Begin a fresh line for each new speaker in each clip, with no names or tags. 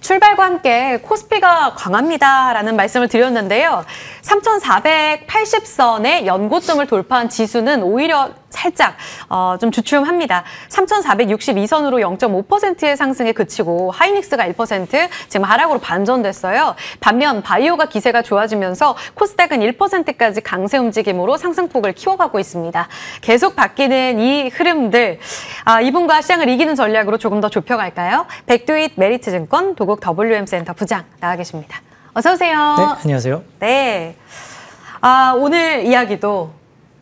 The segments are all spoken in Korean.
출발과 함께 코스피가 강합니다라는 말씀을 드렸는데요. 3,480선의 연고점을 돌파한 지수는 오히려 살짝 좀 주춤합니다. 3,462선으로 0.5%의 상승에 그치고 하이닉스가 1% 지금 하락으로 반전됐어요. 반면 바이오가 기세가 좋아지면서 코스닥은 1%까지 강세 움직임으로 상승폭을 키워가고 있습니다. 계속 바뀌는 이 흐름들, 이분과 시장을 이기는 전략으로 조금 더 좁혀갈까요? 백두잇 메리츠증권 도국 WM센터 부장 나와 계십니다. 어서 오세요.
네, 안녕하세요.
네. 오늘 이야기도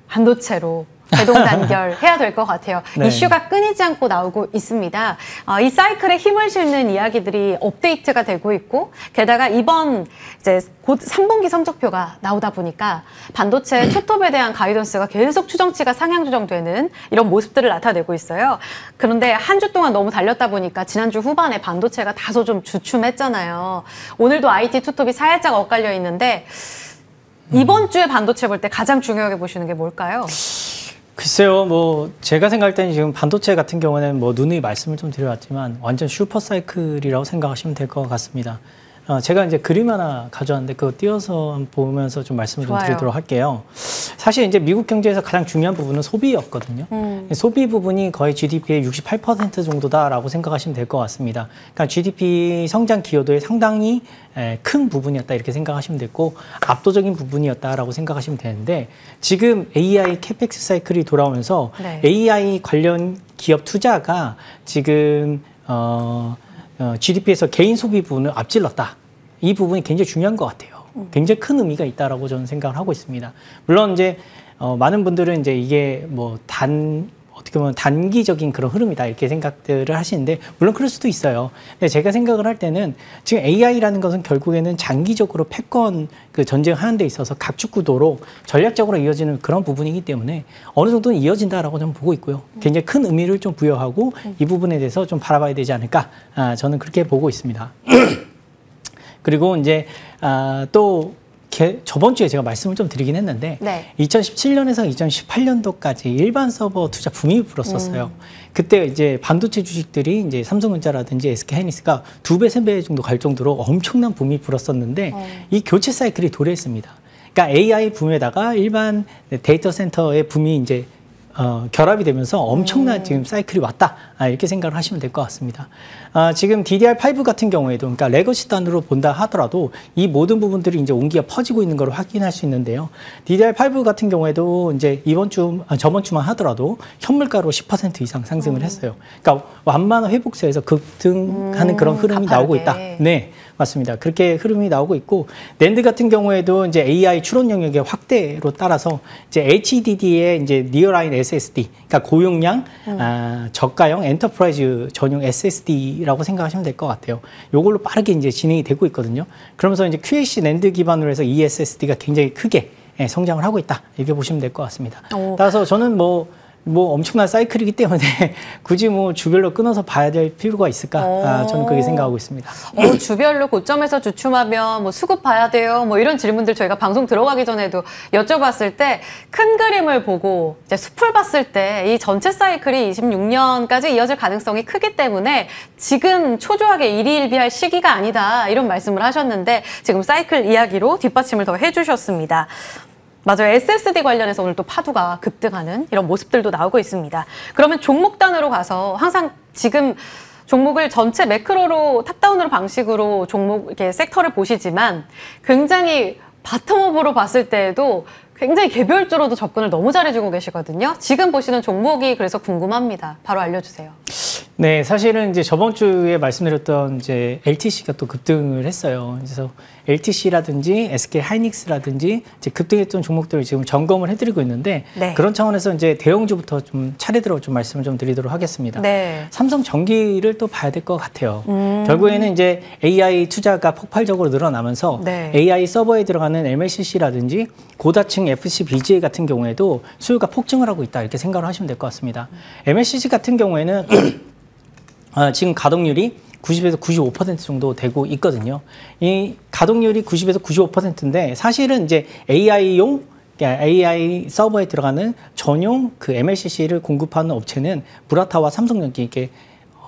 반도체로 대동단결해야 될 것 같아요.
네.
이슈가 끊이지 않고 나오고 있습니다. 이 사이클에 힘을 실는 이야기들이 업데이트가 되고 있고, 게다가 이번 이제 곧 3분기 성적표가 나오다 보니까 반도체 투톱에 대한 가이던스가 계속 추정치가 상향 조정되는 이런 모습들을 나타내고 있어요. 그런데 한 주 동안 너무 달렸다 보니까 지난주 후반에 반도체가 다소 좀 주춤했잖아요. 오늘도 IT 투톱이 살짝 엇갈려 있는데 이번 주에 반도체 볼 때 가장 중요하게 보시는 게 뭘까요?
글쎄요, 뭐 제가 생각할 때는 지금 반도체 같은 경우는 뭐 누누이 말씀을 좀 드려왔지만 완전 슈퍼 사이클이라고 생각하시면 될 것 같습니다. 제가 이제 그림 하나 가져왔는데 그거 띄워서 보면서 좀 말씀을 좀 드리도록 할게요. 사실 이제 미국 경제에서 가장 중요한 부분은 소비였거든요. 소비 부분이 거의 GDP의 68% 정도다라고 생각하시면 될 것 같습니다. 그러니까 GDP 성장 기여도의 상당히 큰 부분이었다 이렇게 생각하시면 됐고 압도적인 부분이었다라고 생각하시면 되는데 지금 AI 캐펙스 사이클이 돌아오면서
네.
AI 관련 기업 투자가 지금 GDP에서 개인 소비 부분을 앞질렀다. 이 부분이 굉장히 중요한 것 같아요. 굉장히 큰 의미가 있다라고 저는 생각을 하고 있습니다. 물론 이제 많은 분들은 이제 이게 뭐 어떻게 보면 단기적인 그런 흐름이다 이렇게 생각들을 하시는데 물론 그럴 수도 있어요. 근데 제가 생각을 할 때는 지금 AI라는 것은 결국에는 장기적으로 패권 그 전쟁하는 데 있어서 각축 구도로 전략적으로 이어지는 그런 부분이기 때문에 어느 정도는 이어진다라고 저는 보고 있고요. 굉장히 큰 의미를 좀 부여하고 이 부분에 대해서 좀 바라봐야 되지 않을까 저는 그렇게 보고 있습니다. 그리고 이제 또 저번 주에 제가 말씀을 좀 드리긴 했는데 네. 2017년에서 2018년도까지 일반 서버 투자 붐이 불었었어요. 그때 이제 반도체 주식들이 이제 삼성전자라든지 SK하이닉스가 2배, 3배 정도 갈 정도로 엄청난 붐이 불었었는데 이 교체 사이클이 도래했습니다. 그러니까 AI 붐에다가 일반 데이터 센터의 붐이 이제 결합이 되면서 엄청난 지금 사이클이 왔다 이렇게 생각을 하시면 될 것 같습니다. 지금 DDR5 같은 경우에도 그러니까 레거시 단으로 본다 하더라도 이 모든 부분들이 이제 온기가 퍼지고 있는 걸 확인할 수 있는데요. DDR5 같은 경우에도 이제 저번 주만 하더라도 현물가로 10% 이상 상승을 했어요. 그러니까 완만한 회복세에서 급등하는 그런 흐름이
가파르게.
나오고 있다. 네, 맞습니다. 그렇게 흐름이 나오고 있고 낸드 같은 경우에도 이제 AI 추론 영역의 확대로 따라서 이제 HDD의 이제 니어라인 SSD, 그러니까 고용량, 저가형 엔터프라이즈 전용 SSD라고 생각하시면 될 것 같아요. 이걸로 빠르게 이제 진행이 되고 있거든요. 그러면서 이제 QLC 낸드 기반으로 해서 ESSD가 굉장히 크게 성장을 하고 있다. 이렇게 보시면 될 것 같습니다. 따라서 저는 뭐 엄청난 사이클이기 때문에 굳이 뭐 주별로 끊어서 봐야 될 필요가 있을까? 저는 그렇게 생각하고 있습니다.
주별로 고점에서 주춤하면 뭐 수급 봐야 돼요. 뭐 이런 질문들 저희가 방송 들어가기 전에도 여쭤봤을 때 큰 그림을 보고 이제 숲을 봤을 때 이 전체 사이클이 26년까지 이어질 가능성이 크기 때문에 지금 초조하게 일희일비할 시기가 아니다. 이런 말씀을 하셨는데 지금 사이클 이야기로 뒷받침을 더 해주셨습니다. 맞아요. SSD 관련해서 오늘 또 파도가 급등하는 이런 모습들도 나오고 있습니다. 그러면 종목 단으로 가서 항상 지금 종목을 전체 매크로로 탑다운으로 방식으로 종목 이렇게 섹터를 보시지만 굉장히 바텀업으로 봤을 때에도 굉장히 개별주로도 접근을 너무 잘해주고 계시거든요. 지금 보시는 종목이 그래서 궁금합니다. 바로 알려주세요.
네, 사실은 이제 저번 주에 말씀드렸던 이제 LTC가 또 급등을 했어요. 그래서 LTC라든지 SK 하이닉스라든지 이제 급등했던 종목들을 지금 점검을 해드리고 있는데 네. 그런 차원에서 이제 대형주부터 좀 차례대로 좀 말씀을 좀 드리도록 하겠습니다. 네. 삼성전기를 또 봐야 될 것 같아요. 결국에는 이제 AI 투자가 폭발적으로 늘어나면서 네. AI 서버에 들어가는 MLCC라든지 고다층 FCBGA 같은 경우에도 수요가 폭증을 하고 있다 이렇게 생각을 하시면 될 것 같습니다. MLCC 같은 경우에는 지금 가동률이 90에서 95% 정도 되고 있거든요. 이 가동률이 90에서 95%인데 사실은 이제 AI용 AI 서버에 들어가는 전용 그 MLCC를 공급하는 업체는 무라타와 삼성전기 이렇게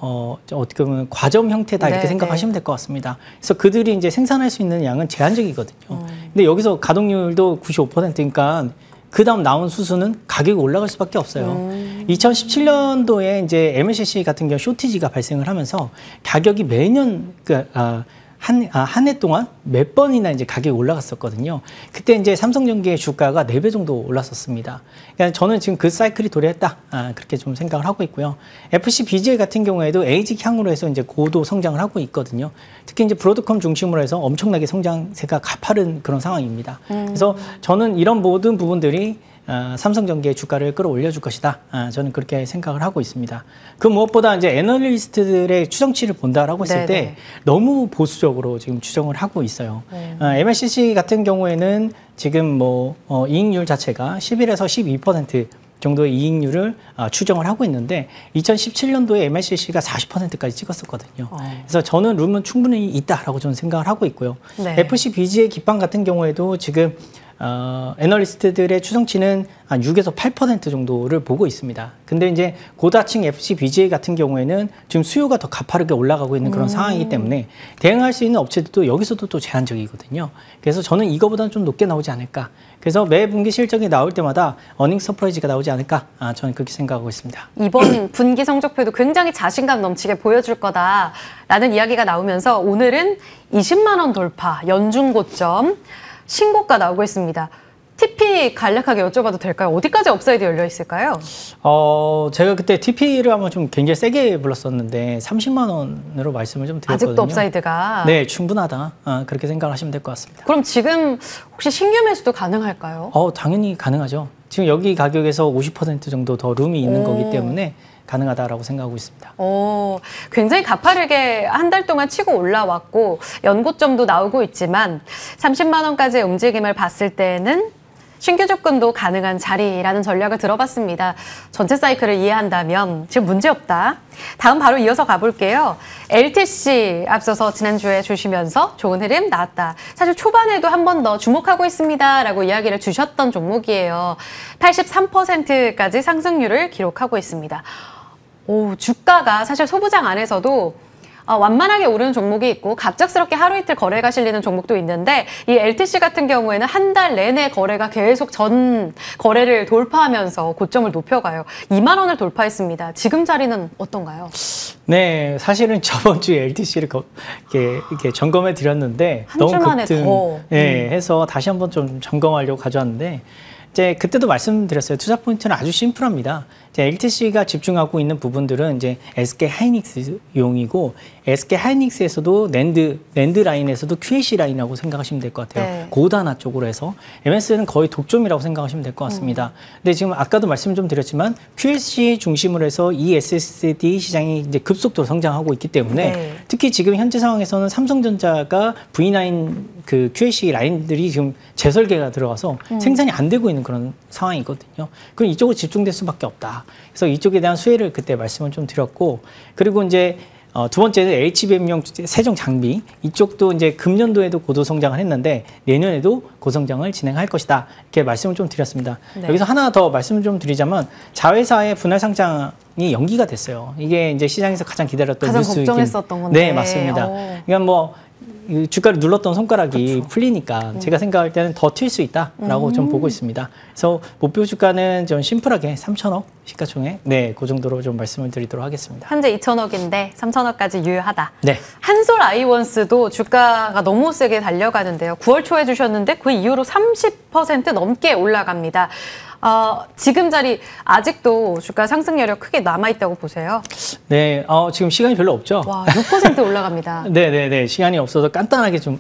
어떻게 보면 과점 형태다 이렇게
네,
생각하시면 될 것 같습니다. 그래서 그들이 이제 생산할 수 있는 양은 제한적이거든요. 근데 여기서 가동률도 95%니까 그 다음 나온 수수는 가격이 올라갈 수밖에 없어요. 2017년도에 이제 MLCC 같은 경우 쇼티지가 발생을 하면서 가격이 매년 한 해 동안 몇 번이나 이제 가격이 올라갔었거든요. 그때 이제 삼성전기의 주가가 4배 정도 올랐었습니다. 그러니까 저는 지금 그 사이클이 도래했다. 그렇게 좀 생각을 하고 있고요. FC BGA 같은 경우에도 에이직 향으로 해서 이제 고도 성장을 하고 있거든요. 특히 이제 브로드컴 중심으로 해서 엄청나게 성장세가 가파른 그런 상황입니다. 그래서 저는 이런 모든 부분들이 삼성전기의 주가를 끌어올려줄 것이다. 저는 그렇게 생각을 하고 있습니다. 그 무엇보다 이제 애널리스트들의 추정치를 본다라고 했을 때 너무 보수적으로 지금 추정을 하고 있어요. MLCC 같은 경우에는 지금 이익률 자체가 11에서 12% 정도의 이익률을 추정을 하고 있는데 2017년도에 MLCC가 40%까지 찍었었거든요. 그래서 저는 룸은 충분히 있다라고 저는 생각을 하고 있고요. FC BGA 기판 같은 경우에도 지금 애널리스트들의 추정치는 한 6에서 8% 정도를 보고 있습니다. 근데 이제 고다층 FC BGA 같은 경우에는 지금 수요가 더 가파르게 올라가고 있는 그런 상황이기 때문에 대응할 수 있는 업체들도 여기서도 또 제한적이거든요. 그래서 저는 이거보다는 좀 높게 나오지 않을까. 그래서 매 분기 실적이 나올 때마다 어닝 서프라이즈가 나오지 않을까. 저는 그렇게 생각하고 있습니다.
이번 분기 성적표도 굉장히 자신감 넘치게 보여줄 거다라는 이야기가 나오면서 오늘은 20만 원 돌파, 연중 고점, 신고가 나오고 있습니다. TP 간략하게 여쭤봐도 될까요? 어디까지 업사이드 열려 있을까요?
제가 그때 TP를 한번 좀 굉장히 세게 불렀었는데 30만 원으로 말씀을 좀 드렸거든요.
아직도 업사이드가?
네, 충분하다. 그렇게 생각하시면 될 것 같습니다.
그럼 지금 혹시 신규 매수도 가능할까요?
당연히 가능하죠. 지금 여기 가격에서 50% 정도 더 룸이 있는 거기 때문에 가능하다라고 생각하고 있습니다.
굉장히 가파르게 한 달 동안 치고 올라왔고 연고점도 나오고 있지만 30만 원까지의 움직임을 봤을 때는 신규 접근도 가능한 자리라는 전략을 들어봤습니다. 전체 사이클을 이해한다면 지금 문제없다. 다음 바로 이어서 가볼게요. LTC 앞서서 지난주에 주시면서 좋은 흐름 나왔다. 사실 초반에도 한 번 더 주목하고 있습니다라고 이야기를 주셨던 종목이에요. 83%까지 상승률을 기록하고 있습니다. 주가가 사실 소부장 안에서도 완만하게 오르는 종목이 있고 갑작스럽게 하루 이틀 거래가 실리는 종목도 있는데 이 LTC 같은 경우에는 한 달 내내 거래가 계속 전 거래를 돌파하면서 고점을 높여가요. 2만 원을 돌파했습니다. 지금 자리는 어떤가요?
네, 사실은 저번 주에 LTC를 이렇게 점검해 드렸는데
한 주 만에 더
해서 다시 한번 좀 점검하려고 가져왔는데 이제 그때도 말씀드렸어요. 투자 포인트는 아주 심플합니다. 이제 LTC가 집중하고 있는 부분들은 이제 SK 하이닉스용이고 SK 하이닉스에서도 낸드 라인에서도 QAC 라인이라고 생각하시면 될 것 같아요. 고단화 쪽으로 해서 MS는 거의 독점이라고 생각하시면 될 것 같습니다. 근데 지금 아까도 말씀 좀 드렸지만 QAC 중심으로 해서 이 SSD 시장이 이제 급속도로 성장하고 있기 때문에 특히 지금 현재 상황에서는 삼성전자가 V9 그 QAC 라인들이 지금 재설계가 들어가서 생산이 안 되고 있는 그런 상황이거든요. 그럼 이쪽으로 집중될 수밖에 없다. 그래서 이쪽에 대한 수혜를 그때 말씀을 좀 드렸고, 그리고 이제 두 번째는 HBM용 세정 장비, 이쪽도 이제 금년도에도 고도 성장을 했는데 내년에도 고성장을 진행할 것이다. 이렇게 말씀을 좀 드렸습니다. 여기서 하나 더 말씀을 좀 드리자면 자회사의 분할 상장이 연기가 됐어요. 이게 이제 시장에서 가장 기다렸던
가장
뉴스이긴.
걱정했었던 건데.
네, 맞습니다. 그러니까 주가를 눌렀던 손가락이 풀리니까 제가 생각할 때는 더 튈 수 있다라고 좀 보고 있습니다. 그래서 목표 주가는 좀 심플하게 3천억 시가총액, 그 정도로 좀 말씀을 드리도록 하겠습니다.
현재 2천억인데 3천억까지 유효하다.
네.
한솔 아이원스도 주가가 너무 세게 달려가는데요. 9월 초에 주셨는데 그 이후로 30% 넘게 올라갑니다. 지금 자리 아직도 주가 상승 여력 크게 남아있다고 보세요?
네, 지금 시간이 별로 없죠.
와, 6% 올라갑니다.
네, 시간이 없어서 간단하게 좀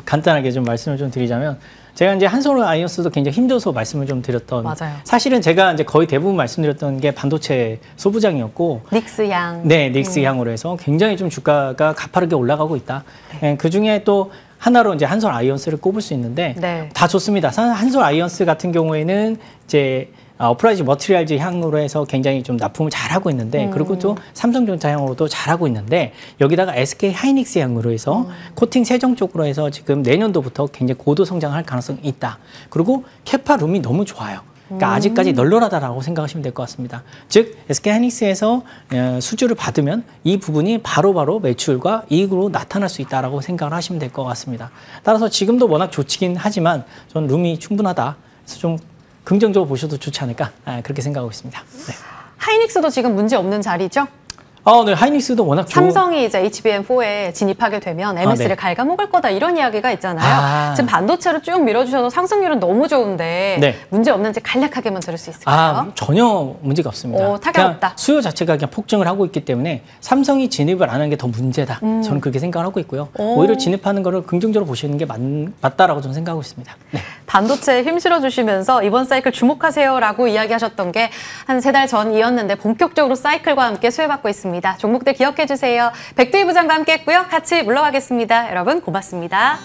말씀을 좀 드리자면, 제가 이제 한솔 아이언스도 굉장히 힘줘서 말씀을 좀 드렸던.
맞아요.
사실은 제가 이제 거의 대부분 말씀드렸던 게 반도체 소부장이었고.
닉스향.
네, 닉스향으로 해서 굉장히 좀 주가가 가파르게 올라가고 있다. 그 중에 또 하나로 이제 한솔 아이언스를 꼽을 수 있는데 다 좋습니다. 한솔 아이언스 같은 경우에는 이제 어프라이즈 머티리얼즈 향으로 해서 굉장히 좀 납품을 잘하고 있는데 그리고 또 삼성전자 향으로도 잘하고 있는데 여기다가 SK 하이닉스 향으로 해서 코팅 세정 쪽으로 해서 지금 내년도부터 굉장히 고도 성장할 가능성이 있다. 그리고 캐파 룸이 너무 좋아요. 그러니까 아직까지 널널하다라고 생각하시면 될 것 같습니다. 즉 SK하이닉스에서 수주를 받으면 이 부분이 바로바로 매출과 이익으로 나타날 수 있다라고 생각을 하시면 될 것 같습니다. 따라서 지금도 워낙 좋긴 하지만 전 룸이 충분하다. 그래서 좀 긍정적으로 보셔도 좋지 않을까 그렇게 생각하고 있습니다. 네.
하이닉스도 지금 문제 없는 자리죠?
네, 하이닉스도 워낙
삼성이 이제 HBM4에 진입하게 되면 MS를
네.
갉아먹을 거다 이런 이야기가 있잖아요. 지금 반도체로 쭉 밀어주셔서 상승률은 너무 좋은데
네.
문제 없는지 간략하게만 들을 수 있을까요?
전혀 문제가 없습니다.
타격 없다.
그냥 수요 자체가 그냥 폭증을 하고 있기 때문에 삼성이 진입을 안 하는 게 더 문제다. 저는 그렇게 생각을 하고 있고요. 오히려 진입하는 거를 긍정적으로 보시는 게 맞다라고 저는 생각하고 있습니다. 네.
반도체에 힘 실어주시면서 이번 사이클 주목하세요라고 이야기하셨던 게 한 3달 전이었는데 본격적으로 사이클과 함께 수혜받고 있습니다. 종목들 기억해 주세요. 백두희 부장과 함께 했고요. 같이 물러가겠습니다. 여러분 고맙습니다.